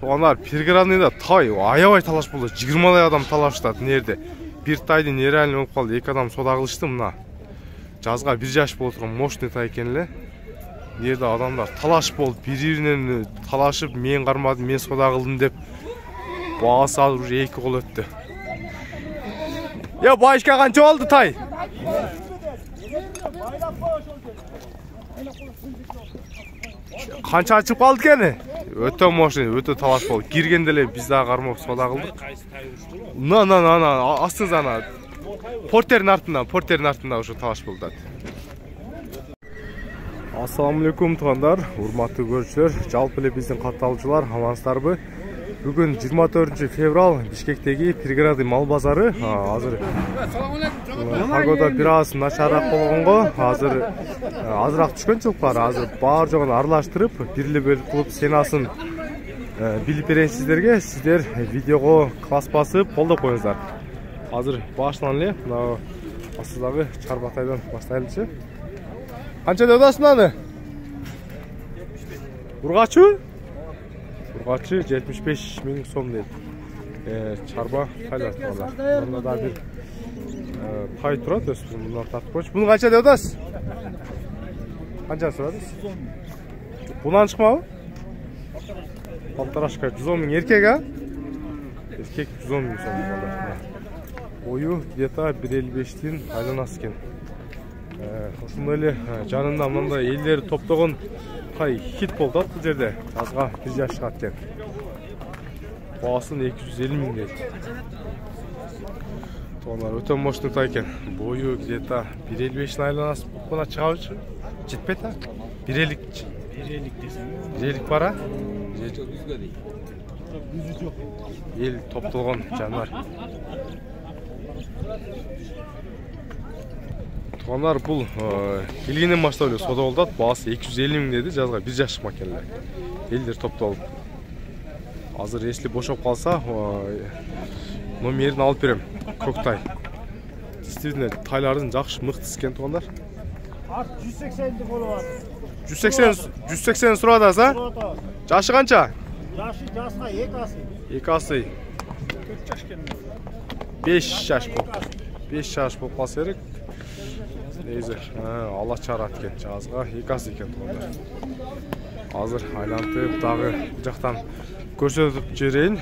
Onlar Pirградныйда тай аябай талаш болды. 20 адам талаштады нерде. Bir тайды нереально болып қалды. 2 адам сода қылышты мына. Жазға 1 жаш болып тұрған мощный тай екен эле. Нерде адамдар талаш болды. Бір-бірінен талашып, мен қармадым, мен сода қылдым деп. Бағасы уже 2 қол өтті. Ya başka қанша oldu тай? Қанша açıp қалды кені? Өте мощный, өте талаш болды. Киргенделе біз дағы қармап сода қылдық. Астыңыз ана. Портердің артында уже талаш болды. Ассаламалейкум туғандар, урматтуу көрүүчүлөр, жалпы эле биздин катталуучулар, амансыздарбы? Бүгүн 24 февраль Бишкектеги Pirgradny мал базары. Азыр погода бир аз начараак болгонго, азыр азыраак түшкөн чулуктар, азыр баар жогун аралаштырып, бирли бөлүп кылып сенасын билип берейин сиздерге. Сиздер видеого класс басып, колдоп коюңуздар. Азыр баштан эле мына астыдагы чарбатайдан баштайлычы. Қанша деп атасың аны? Ургачы? Ургачы 75 000 сом дейді. Чарба тайлар тұрғандар. Онда да бір тай тұрады, өспірім бұндан тартып қойшы. Бұны қанша деп атасыз? Қанша сұрадыңыз? Бұнан шықмауы? Полторашка 110 000 еркек, а? Еркек 110 000 сом. Ойы где-то 1.55-тен айланасы екен. Осындай эле жанында мындай элдер топтогон тай хит болду бул жерде. Жазга 1 жаш чыгат экен. Баасын 250 000 дейт. Тонар өтө мощный тай экен. Бою где-то 1.55 айланасы бuna чыгабычы? Жетпейт а? 1.50 десең. 1.50 бара? 100га дейт. Эл топтолгон жануар. Туғандар бұл келгеннен баштап эле сода болду, баасы 250 000 деді, жазға 1 жаш чыкма келди. Элдер топтолуп. Азыр если бошоп калса, номерин алып берем. Көк тай. Действительно тайлардын жакшы мыктысы экен туғандар. 180 болуп атат. 180 сурады аза? Жашы канча? Жашы жаска 2 асы. 2 асы. 5 жаш болуп. 5 жаш болуп калса керек. Neyse, Allah çarat eкен, жазга 2 асы екен туғандар. Азыр айлантып, дағы жақтан көрсөтүп жіберейин.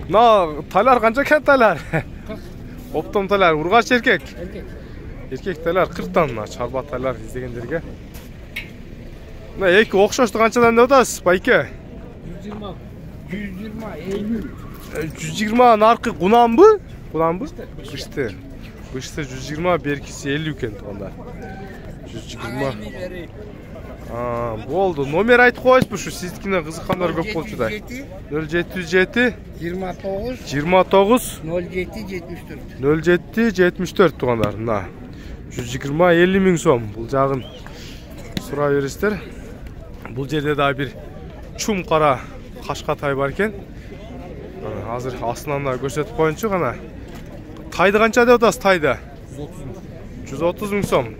Мына тайлар қанша екен тайлар? Оптом тайлар, ургач еркек? Еркек тайлар 40-тан, чарба тайлар издегендерге. Мына эки окшошту канчадан деп атасыз, байке? 120 наркы кунанбы? Бұдан бұ? Бышты. Бышты 120, беркisi 50 екен туғандар. 120. Болды. Номер айтып қойыз бұ, шу сіздікіне қызыққандар көп болчу да. 0707 29 07 74 туғандар. 120, 50 000 сом. Бұл жағын сұра бересіздер. Бұл жерде да бір чум қара қашқа тай бар екен. Азыр астынан да көрсетіп қойыншы ғана. Тайды қанша деп атасыз тайды? 130 000 сом.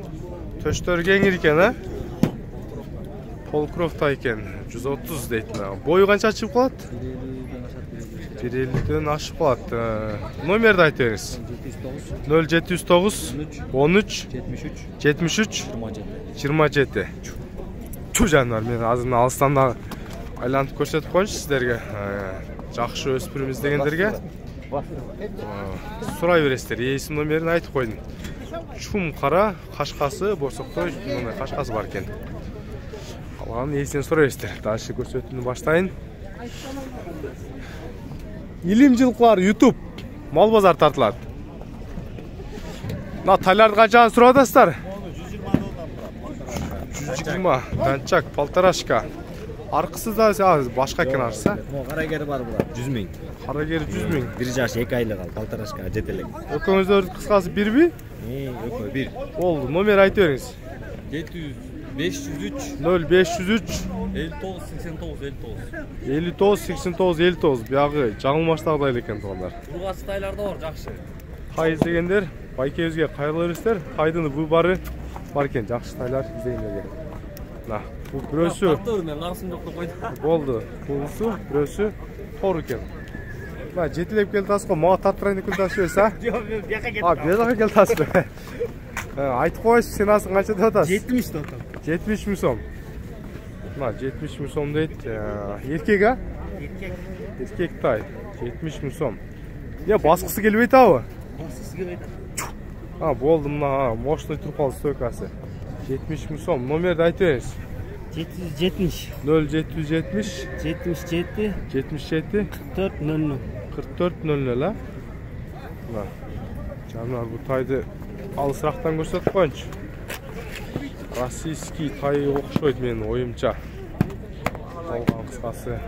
Төштөр кеңир екен, а? Полкров тай екен. 130 дейтін. Бойы қанша ашып қалады? 1.50-ден ашып қалады. Номерді айты беріңіз. 0709 13 73 27. Чу жандар, мен азырын алыстан да айлантып көрсетіп қойыншы сіздерге. Жақшы өспіріміз дегендерге сұрай бересіздер. Есім номерін айтып қойдым. Чум қара қашқасы, борсоқтой қашқасы бар екен. Алған есінен сұрай бересіздер. Дальше көрсетуімді баштайын. Илим жылқылар YouTube мал базар тартылады. Тайларды қаншаны сұрадасыздар? 120. Данчак, полторашка. Арқысы да башқа екен арқысы. Қарагері бар бұлар, 100 000. Қарагері 100 000. 1 жаш 2 айлық ал, полторашка жетелек. Өкіңіздердің қысқасы 1 бі? Өкө 1. Олды, номер айты беріңіз. 503 0503 59 59 Бияғы жаңылмаштағыдай екен туғандар. Бургасы тайларда бар, жақшы. Тай іздегендер, байкебізге қайырлы бересіздер. Тайдың бұ бары бар екен, жақшы тайлар іздегендерге. Bu birösü Taktırmen qarşısın жоқту қойды. болды. Bunысы birösü tor eкен. Мына жетелеп келтасыз ғой, мага тартырайын деп келтасыз ба? Жоқ, мен бияққа кеттім. А, бияққа келтасыз ба? Айтып қойшы, сен асын қанша деп атасыз? 70 тотам. 70 мың сом. Мына 70 мың сом дейді. Еркек, а? Еркек. Еркек тай. 70 мың сом. Не, басқысы келбейді ау? Басқысы келбейді. А, болды мына мощный тұрып қалды стойкасы. 70 мың сом. Номерді айтып беріңіз. 770. 0770 77. 77 4400. 4400, а? Мына. Жануар бұл тайды алысырақтан көрсетіп қойыншы. Российский тай оқшойды менің ойымша. Қалған қысқасы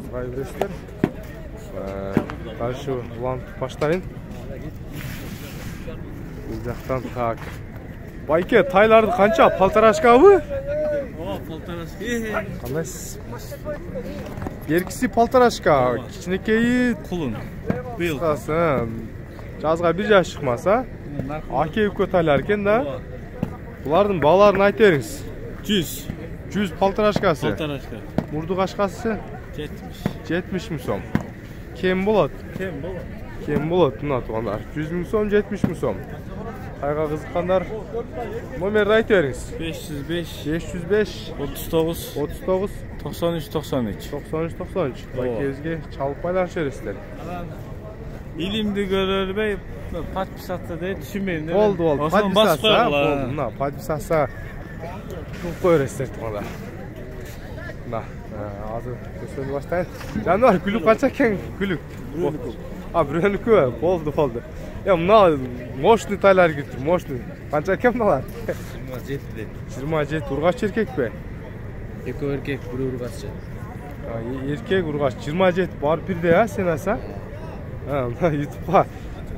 сұрай бересіздер. Дальше ұланып баштайын. Бұл жақтан так. Байке, тайларды қанша? Полторашка бі? О, полторашка. Қандайсыз? Еркісі полторашка, кішінекейі Құлын. Биыл. Жазға бір жас шықмаса, аке үкі тайлар екен да. Бұлардың баларын айт беріңіз. 100. 100 полторашкасы. Полторашка. Мұрды қашқасы? 70. 70 мың сом. Кем болады? Кем болады? Кем болады, мына туғандар. 100 мың сом, 70 мың сом. Қайға қызыққандар. Номерді айт беріңіз. 505. 505 39. 39 93. 93. 93. Байкезге чалып байланış бересіздер. İlimdi görülmey, подписаться deyip düşünmeyin. Oldu. Подписаться, oldu. Mına, подписаться tutup koyuyorlar tuğanlar. Mına, azı göstermeye başlayın. Canlar, gülük kaç eken gülük? Ha, brönükü oldu. Ya mına, moşlu taylar getir, moşlu. Kaç eken mınalar? 27'de. 27, urgaç erkek be? Eko erkek, biri urgaççı. Erkek urgaç, 27 var bir de ya sen asa? YouTube'a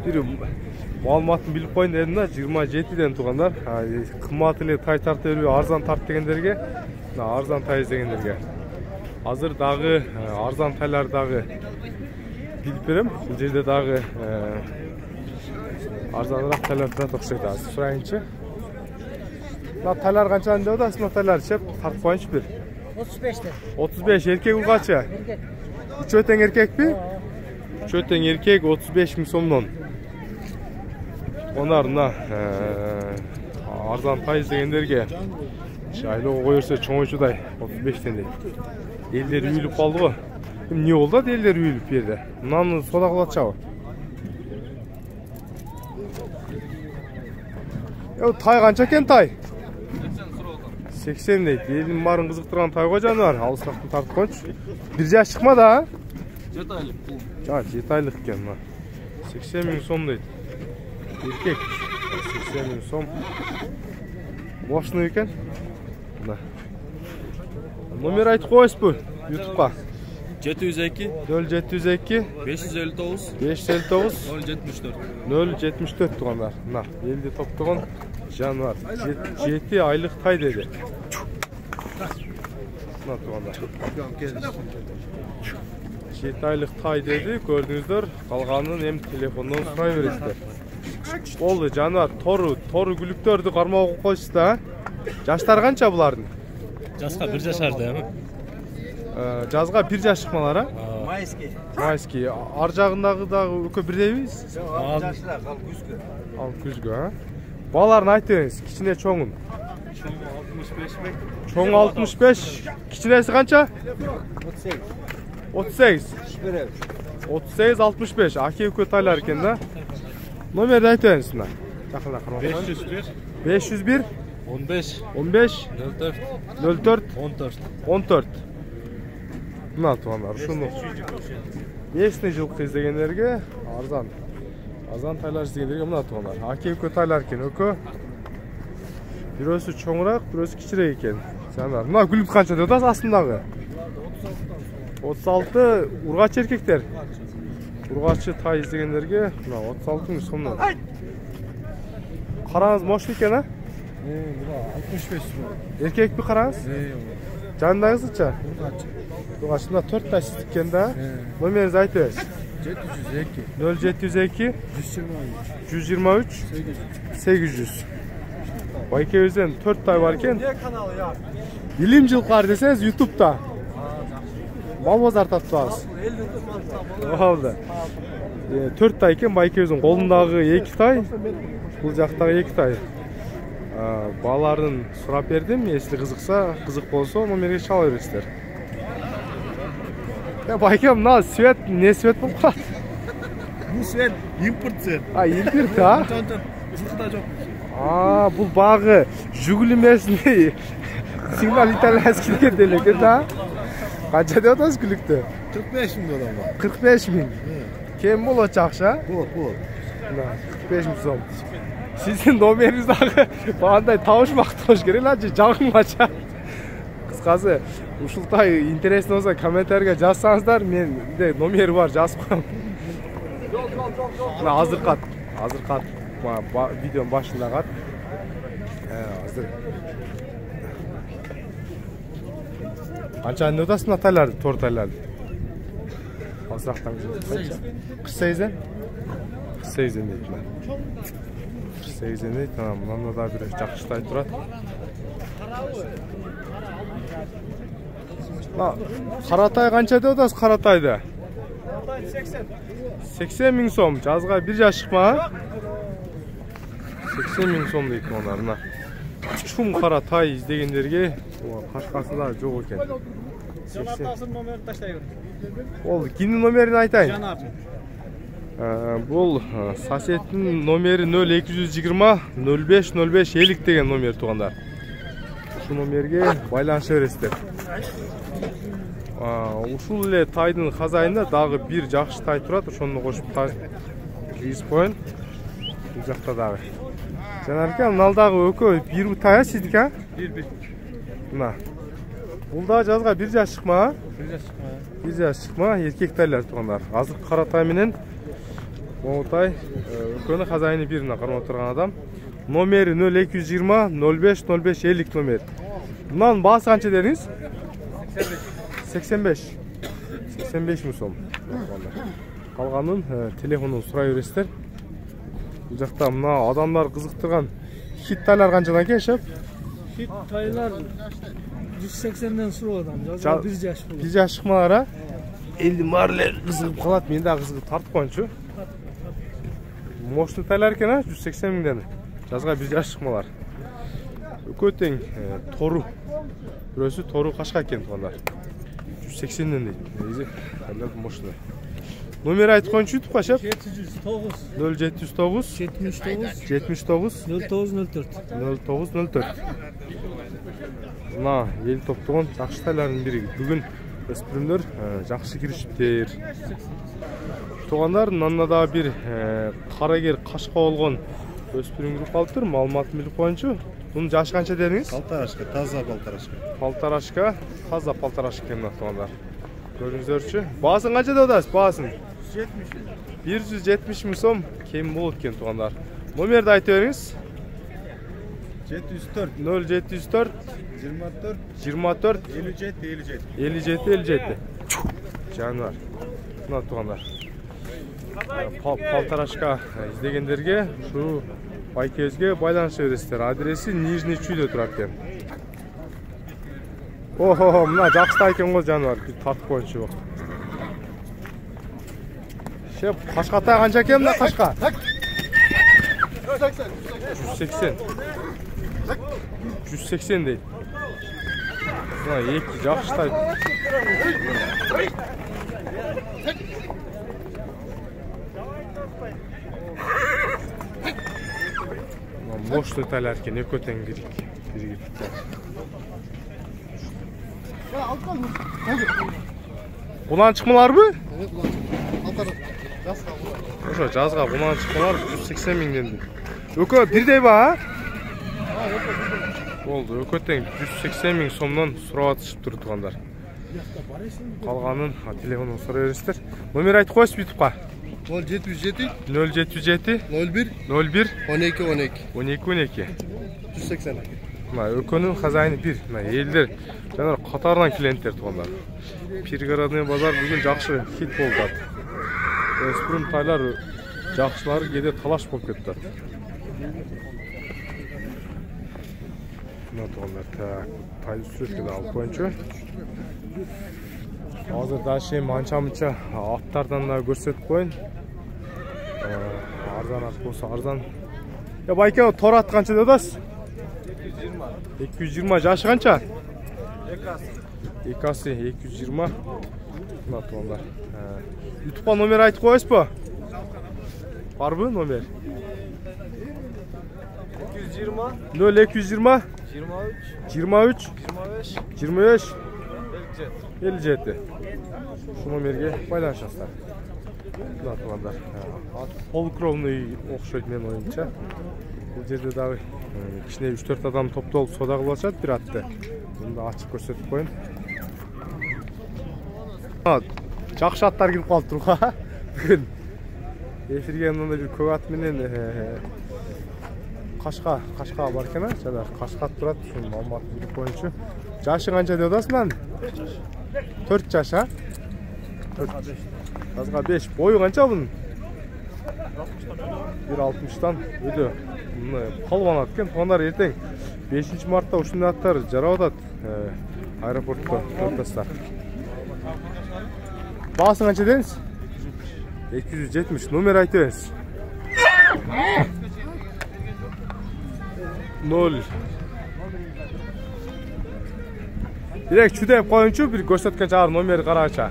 bir malumatını bilip koyun dedim da 27'den tuğanlar. Kımmat ile tay tartı veriyor, arzan tart degenlerge, arzan tay izlegenlerge. Hazır dağı, arzan taylar dağı bilip verem. Bu yerde dağı arzanıрақ taylardan toqsaydı. Sırayınçı. Taylar kança anda da aslında taylar çep tart koyunç bir. 35'te. 35 erkek ulgaça. Erkek. Üç öten erkek mi? Çöten erkek 35 мың сомнан. Onlarına arzan tay izlegenlerge şaylı koyursa çoğuncuday 35'ten değil. Elleri üyülüp kaldı o. Ne oldu da elleri üyülüp yerde. Bundan soda kılatça o. Tay kança eken tay? 80 değil. Elin barın kızıktıran tay kocan var. Alısıraktın tartıp koyunç. Bir yaş çıkmadı ha? 7 aylık. Ja, 7 aylık ekan mı? 80 мың сом deydi. Erkek. 80 мың сом. Boşlu ekan. Nomer aytib qo'yasiz bu YouTube'ga. 702. 0702 559. 559 074. 074 tuğanlar. Mına, elde toptuğun janvar. 7 aylık tay dedi. Mına tuğanlar. 7 aylık tay dedi, gördünüzdür. Kalganın hem telefondan suray veresizler. Oldu janvar, toru gülüktörді qarmağına qo'ysiz da. Yaşlar qancha bularning? Жасқа 1 жашарды, әмі? Жазға 1 жаш шықмалар, а? Майский. Майский. Ар жағындағы өкі бірдейбіз? Жашырақ, ал күзгі. Ал күзгі, а? Баларын айтып беріңіз, кішіне чоңын. Чоң 65 бек. Чоң 65, кішінесі қанша? 38. 38, 65. Аке өкі тайлар екен да? Номерді айтып беріңіз мына. 501. 501 15. 15 04. 04 14. 14. Mına tuğanlar, şunu. Nesini жылқы izlegenlerge arzan. Arzan taylar izlegenlerge mına tuğanlar. Ake ökö taylar eken, ökö. Birösü çoğurak, birösü kiçirek eken. Sanlar. Mına gülüp kança diyordu aslındağı? 36 urgaç erkekler. Urgaççı tay izlegenlerge mına 36 мың сомнан. Қараңыз moş eken ha? 65 lira. Erkek bir қараңыз? Canındayızlıça? Urgaçında 4 taş istikken de. Numarınızı aytı ver. 702. 0702 123. 123 800. Байкебизден 4 тай бар екен. Илим жылқар десеңіз YouTube'да. Мал базар тартпаңыз. Oldu. 4 тай екен Байкебиздин қолындағы 2 тай, бұл жақтағы 2 тай. Балаларын сұрап бердім, если қызық болса, номерге шала бересіздер. Байкем, мына свет, не свет болып қалады? Bu свет импорт свет. Импорт, а? Жылқыда жоқ. Бұл бағы жүгілмесіне сигнал итальянский деген делек, да? Қанша деп отырсыз күлікті? 45 мың доллар бар. 45 мың. Кем болады жақша? Болады. 45 мың сом. Sizin номеріңіздағы бағандай тауышмақ керек, жағың бача. Қысқасы, ушылтай интересно болса комментарийге жазсаңыздар, менде номері бар, жазып қоямын. Азыр қат. Видеоның башында қат. Азыр. Қаншаны өтасың атайларды, тор тайларды? Алсырақтан қанша? 48-ден? 48-ден дейді. 48-ден дейді. Мұнда да бір жақшытай тұрады. Қаратай қанша деп өтасыз Қаратайды? 80 мың сом. Жазға бір жашық ма? 80 мың сом дейді мұнарына. Шум Қаратай іздегендерге қашқасында жоқ екен. Ол кімнің номерін айтайын? Бұл сосеттің номері 0220-05-05-50 деген номер туғандар. Шу номерге байланыша бересіздер. Ушул эле тайдын хазайында дагы бир жакшы тай турат, ошону кошуп киргизип коеюн. Бул жакта дагы. Жанарка, мыналдагы экөө бир тай сиздики, а? Бир. Мына. Бул да жазга бир жашык ма? Бир жашык ма? Эркек тайлар тугандар. Азыр кара тай менен могу тай экөөнүн хазайыны бир, мына кармап турган адам. Номери 0220-05-05-50 номер. Мынанын баасы канча дедиңиз? 85 мың сом. Қалғанын телефонын сұрай бересіздер. Бұл жақта мына адамдар қызықтырған хит тайлар қаншадан екен, шеп? Хит тайлар 180-ден сұру адам. Жазға бір жашық болады. Бір жашық малар, а? Елді марлер қызығып қалады. Мен де қызығып тартып қойыншы. Мощный тайлар екен, а? 180 мыңден. Жазға бір жашық малар. Өкөтең тору. Бүрөсі тору қашқа екен туғандар. 180-ден дейді. Нейзі, әлі мощный. Номер айтып қойыншы ютубқа, шеп? 0709 0904. Мына ел топтығын жақшы тайлардың бірі. Бүгін өспірімдер жақшы кірішіптер. Туғандар, мынанда да бір қарагер қашқа олған өспірім күріп қалып тұр. Малматын біліп қойыншы. Bunun yaşı kaça dediniz? Paltaraşka, taza paltaraşka. Paltaraşka, taza paltaraşka kendi tuğanlar. Gördüğünüz ölçü. Bağısın kaça da odası? Bağısın? 170 mi som kemin bulup kendi tuğanlar. Numeri de aytıyorsunuz? 704 0704 24 57. Canlar. Buna tuğanlar. Paltaraşka izleyenlerge şu Байкебизге байланыша бересіздер. Адреси Нижний Чүйдө турат экен. Охо, мына жакшы экен го жаныбар. Тартып коюнчу бак. Шеп, Кашкатай канча экен мына Кашка? 180 дейт. Мына эки жакшы тай. Мощный тайлар екен, өкөтең бірік. Бұлан шықмалар бі? Ошо, жазға бұлан шықмалар 180 мыңден. Өкө бірдей ба, а? Болды, өкөтең 180 мың сомнан сұрауат шып тұры туғандар. Қалғанын телефонын сұра бересіздер. Номер айтып қойсы ютубқа. 077 01 12 12 180. Өкөнүн хазайыны бир. Элдер жана катарынан клиенттер тугандар. Пригородный базар бүгүн жакшы хит болду. Өспүрүм тайлар жакшылары кээде талаш болуп кетти. Мына тугандар, тай сүрөткө алып коюнчу. Азыр дагы анча-мынча аттардан да көрсөтүп коюн. Арзан ат болсо арзан. Ya bayke tor at kança dediniz? 220. Yaşı kança? Ekası 220. Nasıl onlar? YouTube'a nomer aytıp koyasız mı? Var mı nomer? 220 0220 23 25 57. Şu nomerge paylaşasızlar. Nasıl onlar? Polkrovnu okşayt men oyunca. Bu жерде дагы кичине 3-4 адам топтолуп соода кылып атышат бир атты. Мында ачык көрсөтүп коюн. Жакшы аттар келип калыптыр го. Бүгүн эфирге мындай бир көк ат менен Кашка бар экен, жада Кашка турат, ушул маалыматты билип коюнчу. Жашы канча деп атасың? 4 жаш, а? 4. Жазга 5. Бою канча бунун? 1.60'dan ödü. Palvan atken. Onlar erteң 5 Mart'ta ушундай аттар жарап атат. Аэропортто топтастар. Баасын канча деңиз? 270. Номер айтып бериңиз. 0. Бирек чүдеп коюнчу, бир көрсөткөн чагыр номери карагача.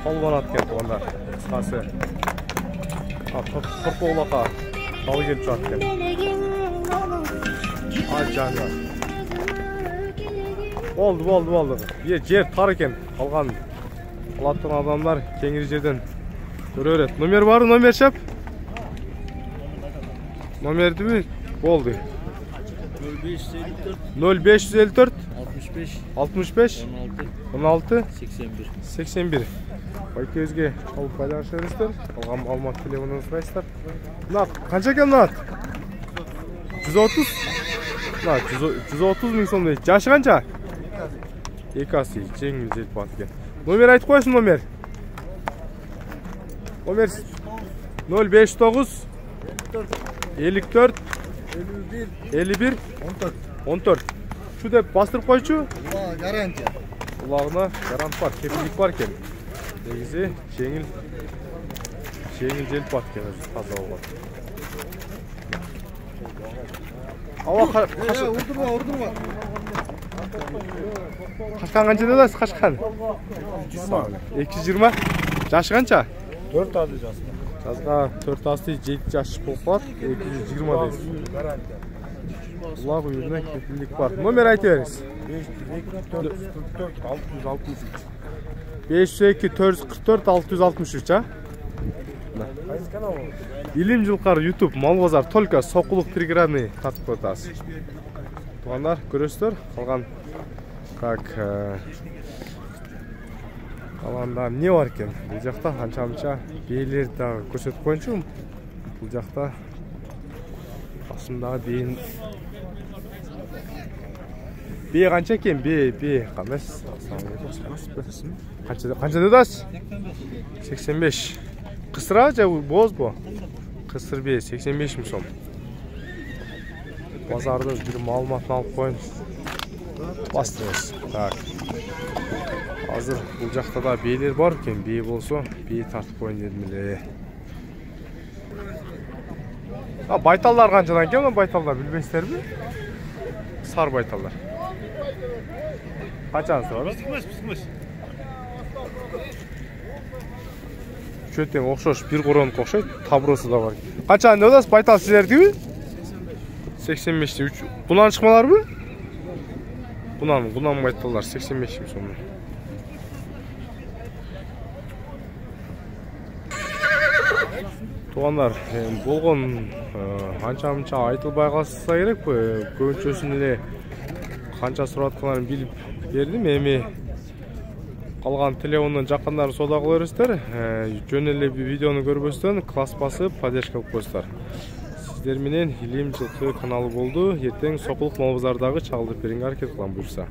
Palvan atken тугандар. Кыскасы. Torpoğlaka dalı gelip çarpken. Acayip. Oldu. Yer tar eken. Kalgan alattan adamlar kengiri жерден göröret. Nomer var mı? Nomer şap? Nomer değil mi? Oldu. 0554 65 16 81. Bayke өзге алып байланыша бересіздер. Алған алмат телефондан сұрайсыздар. Мына қанша екен мына? 130? Мына 130 мың сом дейді. Жашы қанша? Екасы жеңіл желіп ат екен. Номер айтып қойсын номер. Номер 059 54 51 14. Şu деп бастырып қойшы? Гарантия. Құлағына гарант бар, кепілдік бар екен. Негізі жеңіл желіп ат екен, таза болған. Урдурма. Қашқан қанша дедіңіз? Қашқан? 220. Жашы қанша? 4 азы жасы. Жазға 4 азы 7 жаш болып қалады. 220 дейсіз. Құлақ үйіріне кепілдік бар. Номер айты беріңіз. 502 444 663, а? Илим жылқар YouTube Малбазар только соқулық преградный тартып қоятасыз. Туғандар көресіздер, қалғанда не бар екен? Бұл жақта қанша-қанша биелерді көрсетіп қойыншы. Бұл жақта басындағы бейін бие қанша екен? Бие қандайсыз? Қанша дедіңіз? 85. Қысыра жа боз бұ? Қысыр бие 85 мың сом. Базарды бір маалыматын алып қойын. Бастыңыз. Азыр бұл жақта да биелер бар екен. Бие болса, бие тартып қойын дедім. Байталдар қаншадан екен? Байталдар білбейсіздер бі? Сар байталдар. Қаншанысы бар? Піскіміз. Чөтен оқшош бір қоронық оқшайды, табросы да бар. Қаншаны дедіңіз? Байтал сіздерді бі? 85-те. Бұнан шықмалар бі? Бұнан байталдар 85 мың сомнан. Туғандар, болған қанша-мынша айтылбай қалса керек бі? Көбінчөсінде қанша сұратқыларын біліп бердім. Әме қалған телефондан жақындарын сода қылырыздар. Жөнелі видеоны көрбөстен класс басып, поддержка қойсыздар. Сіздер менен Илим жылқы каналы болды. Ертең Соқулық Малбазардағы чағылдып беріңге әрекет қылам бұйырса.